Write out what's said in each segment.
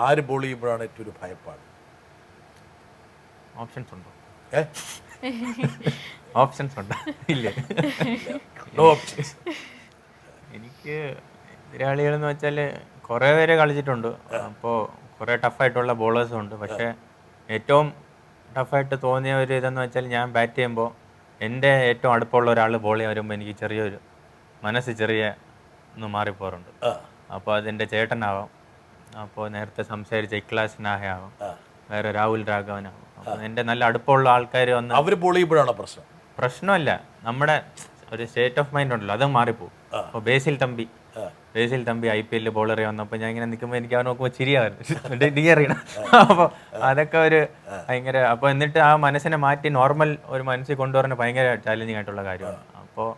ആര് ബോൾ ചെയ്യുമ്പോഴാണ് ഏറ്റവും ഒരു ഭയപ്പാട്? ഓപ്ഷൻസ് ഉണ്ടോ? ഏ ഓപ്ഷൻസ് ഉണ്ടോ? ഇല്ലേ. No options. എനിക്ക് എതിരാളികളെന്ന് വെച്ചാൽ കുറേ പേര് കളിച്ചിട്ടുണ്ട്. അപ്പോൾ കുറേ ടഫായിട്ടുള്ള ബോളേഴ്സും ഉണ്ട്. പക്ഷേ ഏറ്റവും ടഫായിട്ട് തോന്നിയ ഒരു ഇതെന്ന് വെച്ചാൽ ഞാൻ ബാറ്റ് ചെയ്യുമ്പോൾ എൻ്റെ ഏറ്റവും അടുപ്പമുള്ള ഒരാൾ ബോൾ ചെയ്യാൻ വരുമ്പോൾ എനിക്ക് ചെറിയൊരു മനസ്സ് ഒന്ന് മാറിപ്പോറുണ്ട്. അപ്പോൾ അതെൻ്റെ ചേട്ടനാവാം, അപ്പോൾ നേരത്തെ സംസാരിച്ച ഇക്ലാസിനാഹയാവാം, വേറെ രാഹുൽ രാഘവനാവും. അപ്പോൾ എൻ്റെ നല്ല അടുപ്പമുള്ള ആൾക്കാർ വന്ന് അവർ ബോൾ ചെയ്യുമ്പോഴാണോ പ്രശ്നം? പ്രശ്നമല്ല, നമ്മുടെ ഒരു സ്റ്റേറ്റ് ഓഫ് മൈൻഡ് ഉണ്ടല്ലോ, അത് മാറിപ്പോവും. അപ്പോൾ ബേസിൽ തമ്പി IPL ബോളറി വന്നപ്പോൾ ഞാൻ ഇങ്ങനെ നിൽക്കുമ്പോൾ എനിക്ക് അവൻ നോക്കുമ്പോൾ ചിരിയായിരുന്നു, ഡി അറിയണം. അപ്പോൾ അതൊക്കെ ഒരു ഭയങ്കര, അപ്പോൾ എന്നിട്ട് ആ മനസ്സിനെ മാറ്റി നോർമൽ ഒരു മനസ്സിൽ കൊണ്ടുവരുന്ന ഭയങ്കര ചാലഞ്ചിങ് ആയിട്ടുള്ള കാര്യമാണ്. അപ്പോൾ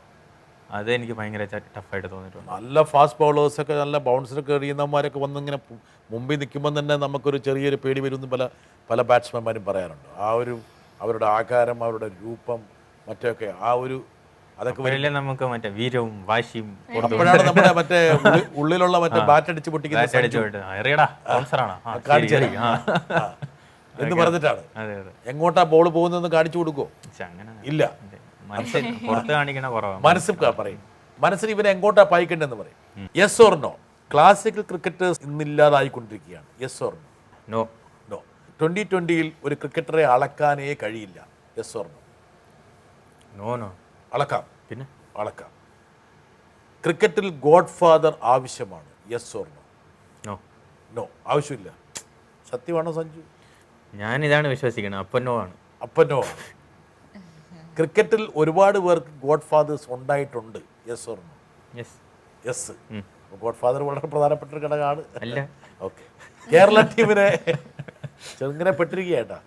അത് എനിക്ക് ഭയങ്കര ടഫായിട്ട് തോന്നിയിട്ടുണ്ട്. നല്ല ഫാസ്റ്റ് ബൗളേഴ്സൊക്കെ നല്ല ബൗൺസറൊക്കെ എറിയുന്നവന്മാരൊക്കെ വന്നിങ്ങനെ മുമ്പിൽ നിൽക്കുമ്പോൾ തന്നെ നമുക്കൊരു ചെറിയൊരു പേടി വരുമെന്ന് പല ബാറ്റ്സ്മാൻമാരും പറയാറുണ്ട്. ആ ഒരു അവരുടെ ആകാരം, അവരുടെ രൂപം, മറ്റൊക്കെ ആ ഒരു അതൊക്കെ നമുക്ക് മറ്റേ വീരവും വാശിയും അപ്പോഴാണ് നമ്മുടെ മറ്റേ ഉള്ളിലുള്ള മറ്റേ ബാറ്റ് അടിച്ച് പൊട്ടിക്കുന്ന എന്ന് പറഞ്ഞിട്ടാണ്. എങ്ങോട്ടാ ബോൾ പോകുന്നതെന്ന് കാണിച്ചു കൊടുക്കുമോ? ഇല്ല, പുറത്ത് കാണിക്കണ കുറവാണ്. മനസ്സിൽ പറയും, മനസ്സിൽ ഇവരെ എങ്ങോട്ടാ പായിക്കണ്ടെന്ന് പറയും. Yes or no? Classical cricketers ഇന്നില്ലാതായിക്കൊണ്ടിരിക്കുകയാണ്. Yes or no? നോ. 2020 ഒരു ക്രിക്കറ്ററെ അളക്കാനേ കഴിയില്ല. Yes or no? നോ. അളക്കാം, പിന്നെ അളക്കാം. ക്രിക്കറ്റിൽ ഗോഡ് ഫാദർ ആവശ്യമാണ്. Yes or no? No. No, ആവശ്യമില്ല. സത്യമാണോ സഞ്ജു? ഞാനിതാണ് വിശ്വസിക്കുന്നത്. അപ്പം നോ ആണ്. അപ്പം നോ ആണ്. ക്രിക്കറ്റിൽ ഒരുപാട് പേർക്ക് ഗോഡ് ഫാദേഴ്സ് ഉണ്ടായിട്ടുണ്ട്. Yes or no? Yes. Godfather വളരെ പ്രധാനപ്പെട്ട ഒരു ഘടകമാണ്. അല്ല, ഓക്കെ. കേരള ടീമിനെ ചെറുങ്ങനെ പെട്ടിരിക്കുകയായിട്ടാ.